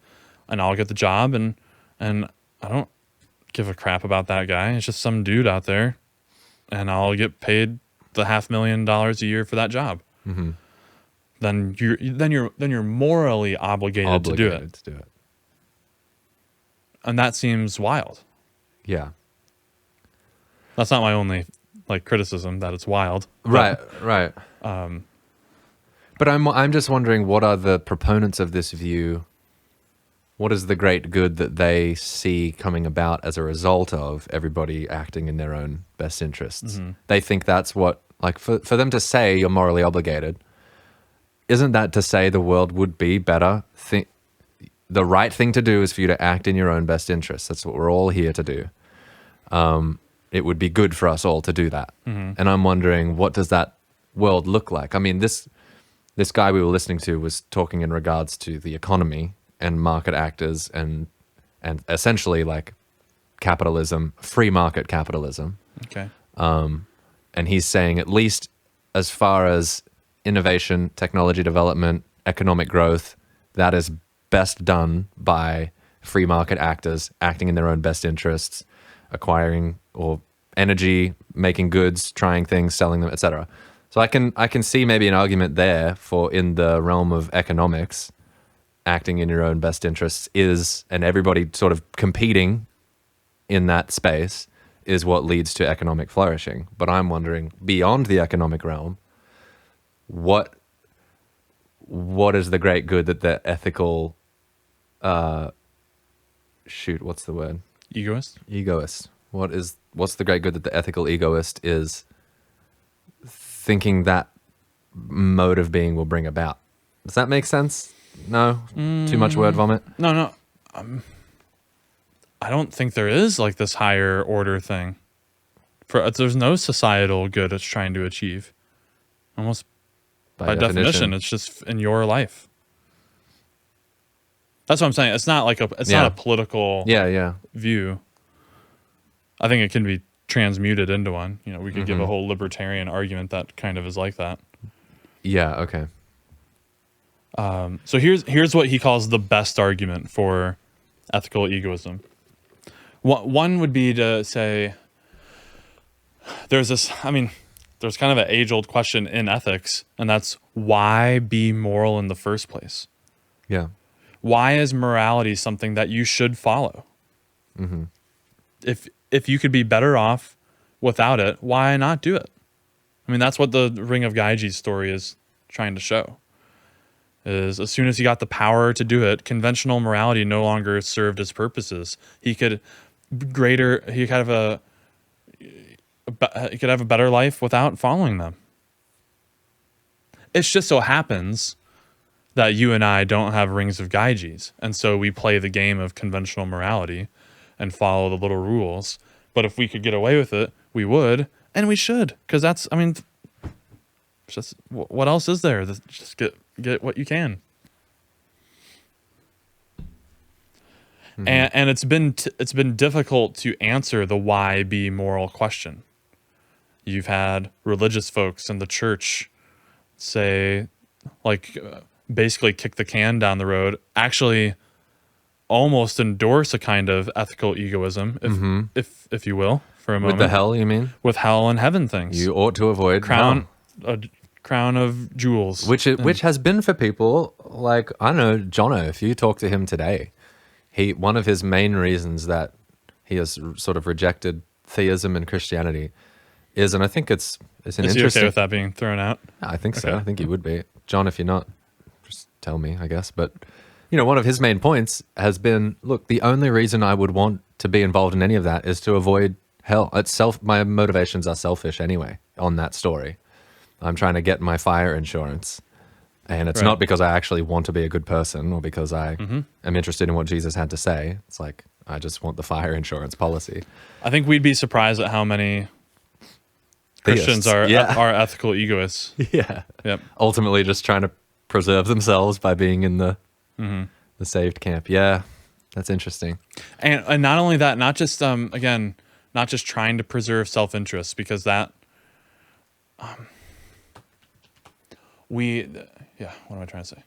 and I'll get the job. And I don't give a crap about that guy. It's just some dude out there, and I'll get paid the $500,000 a year for that job. Then you're morally obligated to do it. And that seems wild. Yeah. That's not my only criticism, that it's wild. Right. But I'm just wondering, what are the proponents of this view? What is the great good that they see coming about as a result of everybody acting in their own best interests? They think that's what, for them to say you're morally obligated, isn't that to say the world would be better? The right thing to do is for you to act in your own best interests. That's what we're all here to do. It would be good for us all to do that. And I'm wondering, what does that world look like? I mean, this guy we were listening to was talking in regards to the economy and market actors and essentially capitalism, free market capitalism. Okay. And he's saying, at least as far as innovation, technology development, economic growth, that is best done by free market actors acting in their own best interests, acquiring or energy, making goods, trying things, selling them, etc. So I can see maybe an argument there for, in the realm of economics, acting in your own best interests is, and everybody sort of competing in that space is what leads to economic flourishing. But I'm wondering, beyond the economic realm, what what is the great good that the ethical, what's the word? Egoist? Egoist. What's the great good that the ethical egoist is thinking that mode of being will bring about? Does that make sense? No? Too much word vomit? No. I don't think there is like this higher order thing. There's no societal good it's trying to achieve. Almost by definition, it's just in your life. That's what I'm saying. It's not like not a political view. I think it can be transmuted into one. You know, we could give a whole libertarian argument that kind of is like that. Yeah, okay. So here's what he calls the best argument for ethical egoism. One would be to say there's kind of an age-old question in ethics, and that's why be moral in the first place? Yeah. Why is morality something that you should follow? Mm-hmm. If you could be better off without it, why not do it? I mean, that's what the Ring of Gyges story is trying to show. Is as soon as he got the power to do it, conventional morality no longer served his purposes. He could have a better life without following them. It just so happens that you and I don't have rings of Gyges, and so we play the game of conventional morality and follow the little rules. But if we could get away with it, we would, and we should, because just what else is there? Just get what you can. Mm-hmm. And it's been difficult to answer the why be moral question. You've had religious folks in the church say, basically kick the can down the road, actually almost endorse a kind of ethical egoism, if you will, for a moment. With the hell, you mean? With hell and heaven things. You ought to avoid a crown of jewels. Which has been for people, like, I don't know, Jono, if you talk to him today, one of his main reasons that he has sort of rejected theism and Christianity is, and I think it's an interesting... Is he okay with that being thrown out? I think so. I think he would be. John, if you're not, just tell me, I guess. But, one of his main points has been, look, the only reason I would want to be involved in any of that is to avoid hell. My motivations are selfish anyway on that story. I'm trying to get my fire insurance. And it's not because I actually want to be a good person or because I am interested in what Jesus had to say. It's like, I just want the fire insurance policy. I think we'd be surprised at how many Christians are ethical egoists. Yeah. Yep. Ultimately just trying to preserve themselves by being in the saved camp. Yeah. That's interesting. And not only that, not just not just trying to preserve self-interest, because that what am I trying to say?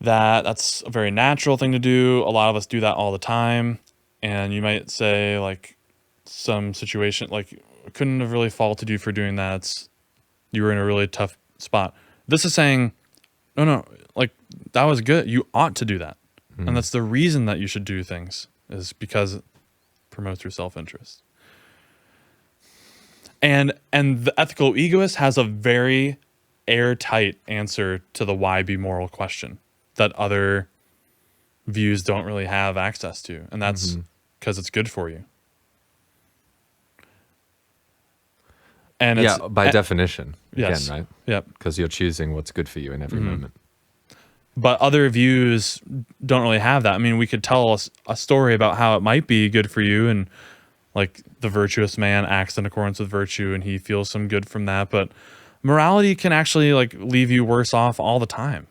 That's a very natural thing to do. A lot of us do that all the time. And you might say, like, some situation, like, couldn't have really faulted you for doing that. You were in a really tough spot. This is saying, no, like, that was good. You ought to do that. And that's the reason that you should do things, is because it promotes your self-interest. And the ethical egoist has a very airtight answer to the why be moral question that other views don't really have access to. And that's because it's good for you. And by definition, yes, again, right? Yep. Because you're choosing what's good for you in every moment. But other views don't really have that. I mean, we could tell a story about how it might be good for you, and like the virtuous man acts in accordance with virtue and he feels some good from that. But morality can actually like leave you worse off all the time.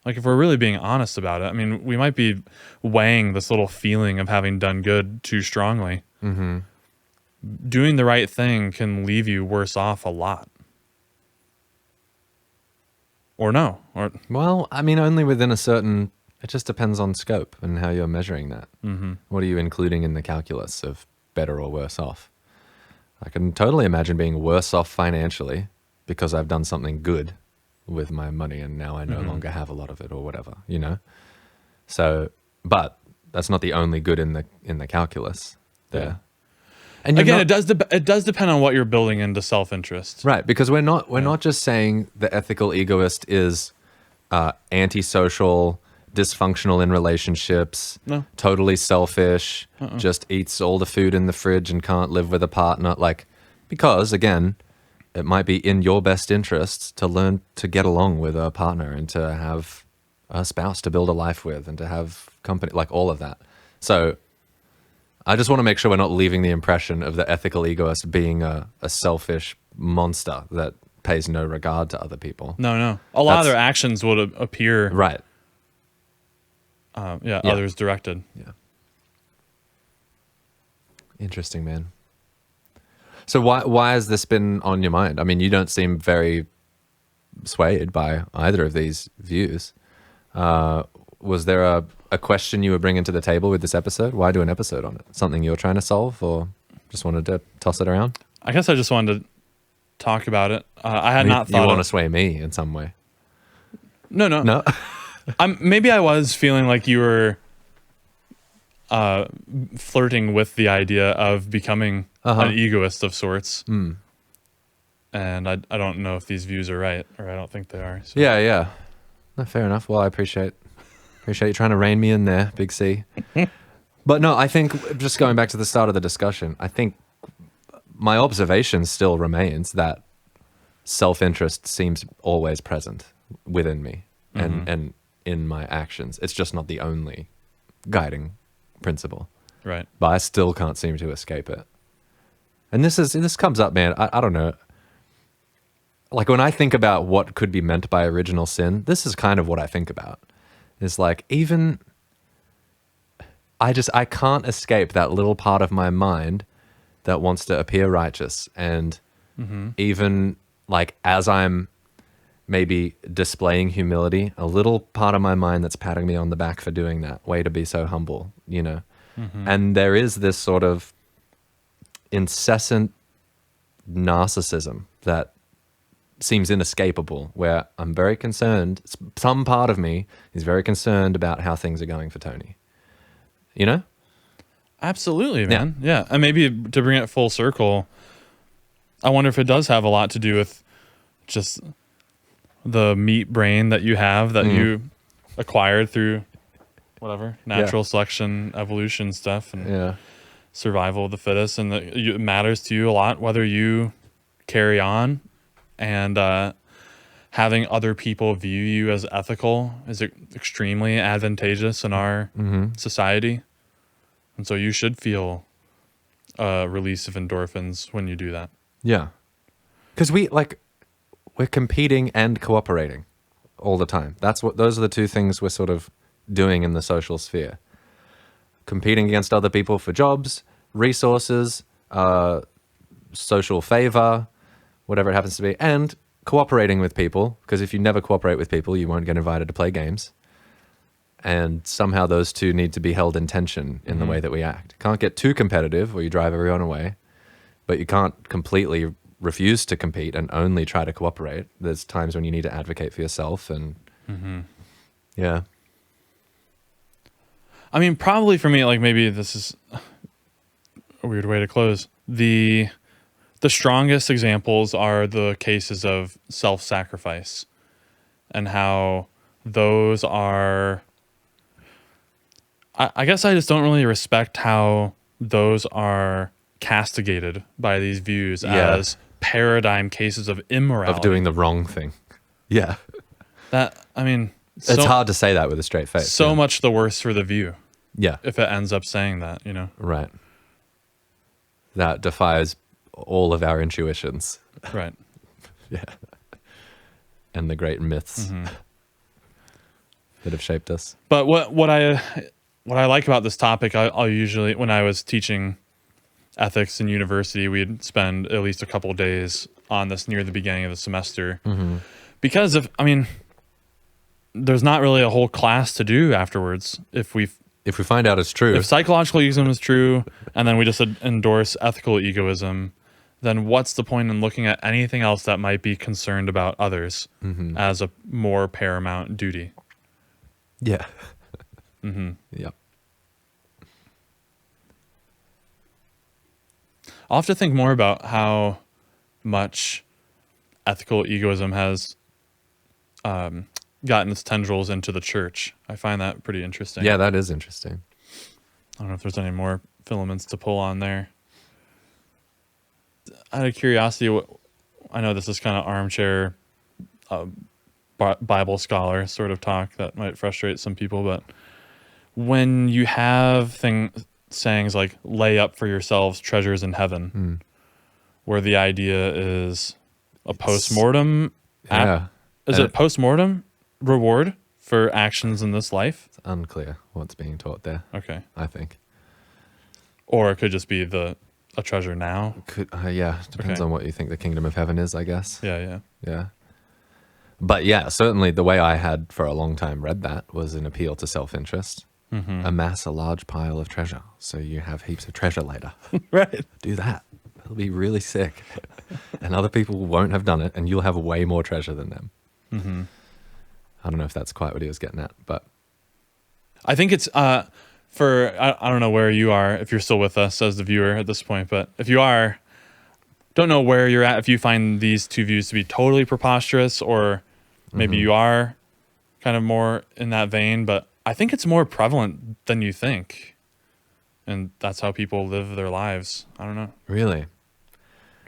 Like, if we're really being honest about it, I mean, we might be weighing this little feeling of having done good too strongly. Doing the right thing can leave you worse off a lot. Or no. Well, I mean, only within a certain... It just depends on scope and how you're measuring that. What are you including in the calculus of better or worse off? I can totally imagine being worse off financially because I've done something good with my money and now I no longer have a lot of it or whatever, So, but that's not the only good in the calculus there. And again, it does depend on what you're building into self-interest. Right, because we're not just saying the ethical egoist is antisocial, dysfunctional in relationships, No. totally selfish, just eats all the food in the fridge and can't live with a partner. Like, because again, it might be in your best interests to learn to get along with a partner and to have a spouse to build a life with and to have company, like all of that. So I just want to make sure we're not leaving the impression of the ethical egoist being a selfish monster that pays no regard to other people. No. A lot of their actions would appear right. Others directed. Yeah. Interesting, man. So why has this been on your mind? I mean, you don't seem very swayed by either of these views. Was there a question you were bringing to the table with this episode? Why do an episode on it? Something you're trying to solve, or just wanted to toss it around? I guess I just wanted to talk about it. I had not thought you want to sway me in some way. No. Maybe I was feeling like you were flirting with the idea of becoming an egoist of sorts. And I don't know if these views are right, or I don't think they are. So. Yeah. No, fair enough. Well, I appreciate you trying to rein me in there, Big C. But no, I think just going back to the start of the discussion, I think my observation still remains that self-interest seems always present within me and in my actions. It's just not the only guiding principle. Right. But I still can't seem to escape it. And this comes up, man. I don't know. Like when I think about what could be meant by original sin, this is kind of what I think about. It's like I can't escape that little part of my mind that wants to appear righteous. And even like as I'm maybe displaying humility, a little part of my mind that's patting me on the back for doing that. Way to be so humble, you know? And there is this sort of incessant narcissism that seems inescapable, where I'm very concerned. Some part of me is very concerned about how things are going for Tony. You know? Absolutely, man. Yeah. And maybe to bring it full circle, I wonder if it does have a lot to do with just the meat brain that you have that you acquired through whatever natural selection, evolution stuff, and survival of the fittest, and it matters to you a lot whether you carry on. And having other people view you as ethical is extremely advantageous in our society. And so you should feel a release of endorphins when you do that. Yeah. Because we're competing and cooperating all the time. Those are the two things we're sort of doing in the social sphere. Competing against other people for jobs, resources, social favor, whatever it happens to be, and cooperating with people, because if you never cooperate with people, you won't get invited to play games. And somehow those two need to be held in tension in the way that we act. Can't get too competitive or you drive everyone away, but you can't completely refuse to compete and only try to cooperate. There's times when you need to advocate for yourself and yeah. I mean, probably for me, like maybe this is a weird way to close. The strongest examples are the cases of self-sacrifice and how those are, I guess I just don't really respect how those are castigated by these views as paradigm cases of immorality. Of doing the wrong thing. Yeah. It's hard to say that with a straight face. So much the worse for the view. Yeah. If it ends up saying that, you know? Right. That defies all of our intuitions. Right. Yeah. And the great myths that have shaped us. But what I like about this topic, I'll usually, when I was teaching ethics in university, we'd spend at least a couple of days on this near the beginning of the semester. Because there's not really a whole class to do afterwards if we find out it's true. If psychological egoism is true, and then we just endorse ethical egoism, then what's the point in looking at anything else that might be concerned about others as a more paramount duty? Yeah. Yep. I'll have to think more about how much ethical egoism has gotten its tendrils into the church. I find that pretty interesting. Yeah, that is interesting. I don't know if there's any more filaments to pull on there. Out of curiosity, I know this is kind of armchair Bible scholar sort of talk that might frustrate some people, but when you have sayings like "lay up for yourselves treasures in heaven," where the idea is a post-mortem, is it a post-mortem reward for actions in this life? It's unclear what's being taught there. Okay, I think, or it could just be a treasure now. Depends on what you think the kingdom of heaven is, I guess. Yeah. But yeah, certainly the way I had for a long time read that was an appeal to self-interest. Amass a large pile of treasure so you have heaps of treasure later. Right. Do that. It'll be really sick. And other people won't have done it, and you'll have way more treasure than them. I don't know if that's quite what he was getting at, but I think it's I don't know where you are, if you're still with us as the viewer at this point, but if you are, don't know where you're at, if you find these two views to be totally preposterous, or maybe you are kind of more in that vein, but I think it's more prevalent than you think. And that's how people live their lives. I don't know. Really?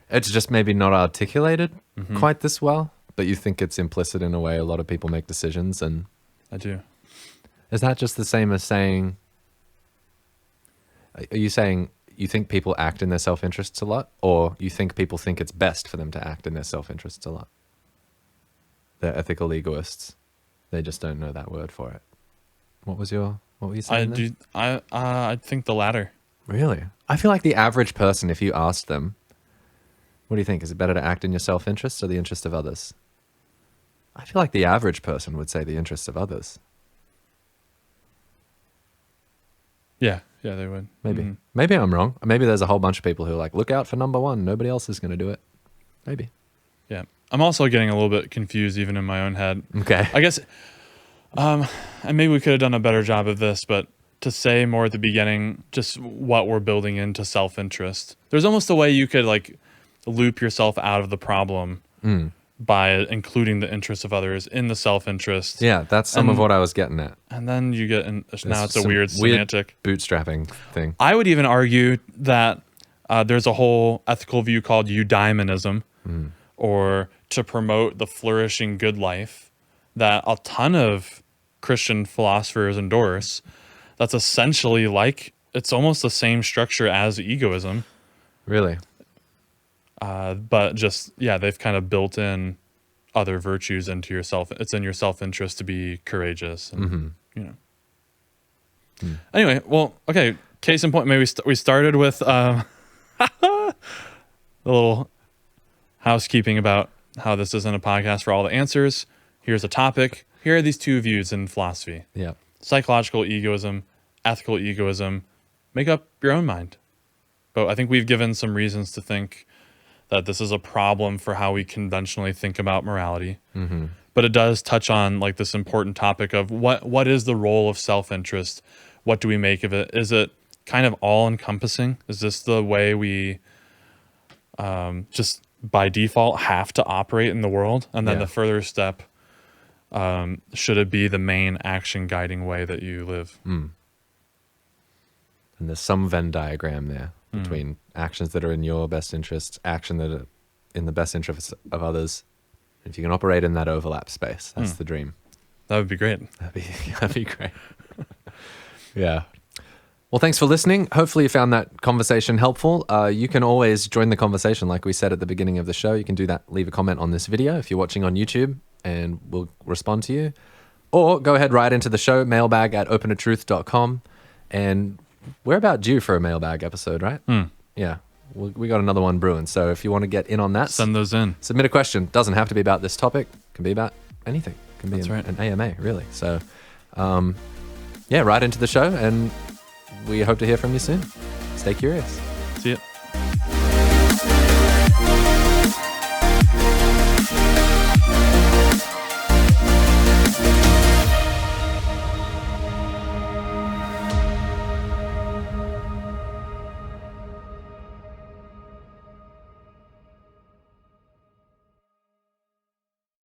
It's just maybe not articulated quite this well, but you think it's implicit in a way a lot of people make decisions. And I do. Is that just the same as saying, are you saying you think people act in their self-interests a lot, or you think people think it's best for them to act in their self-interests a lot? They're ethical egoists. They just don't know that word for it. What were you saying? I think the latter. Really? I feel like the average person, if you asked them, what do you think? Is it better to act in your self-interest or the interest of others? I feel like the average person would say the interest of others. Yeah, they would. Maybe. Maybe I'm wrong. Maybe there's a whole bunch of people who are like, look out for number one. Nobody else is going to do it. Maybe. Yeah. I'm also getting a little bit confused even in my own head. Okay. I guess, and maybe we could have done a better job of this, but to say more at the beginning, just what we're building into self-interest. There's almost a way you could like loop yourself out of the problem by including the interests of others in the self-interest. Yeah, that's some of what I was getting at. And then you get, now it's a weird semantic bootstrapping thing. I would even argue that there's a whole ethical view called Eudaimonism, or to promote the flourishing good life, that a ton of Christian philosophers endorse. That's essentially like, it's almost the same structure as egoism. Really? But just, they've kind of built in other virtues into yourself. It's in your self-interest to be courageous. And, Anyway, well, okay. Case in point, maybe we started with a little housekeeping about how this isn't a podcast for all the answers. Here's a topic. Here are these two views in philosophy. Yeah. Psychological egoism, ethical egoism. Make up your own mind. But I think we've given some reasons to think that this is a problem for how we conventionally think about morality. But it does touch on like this important topic of what is the role of self-interest? What do we make of it? Is it kind of all-encompassing? Is this the way we just by default have to operate in the world? And then the further step, should it be the main action guiding way that you live? And there's some Venn diagram there between actions that are in your best interests, action that are in the best interests of others. If you can operate in that overlap space, that's the dream. That would be great. That'd be great. Yeah. Well, thanks for listening. Hopefully you found that conversation helpful. You can always join the conversation, like we said at the beginning of the show. You can do that. Leave a comment on this video if you're watching on YouTube, and we'll respond to you. Or go ahead right into the show, mailbag@openatruth.com. And we're about due for a mailbag episode, right? Yeah. We got another one brewing. So if you want to get in on that, send those in. Submit a question. Doesn't have to be about this topic. Can be about anything. Can be an AMA, really. So, right into the show, and we hope to hear from you soon. Stay curious.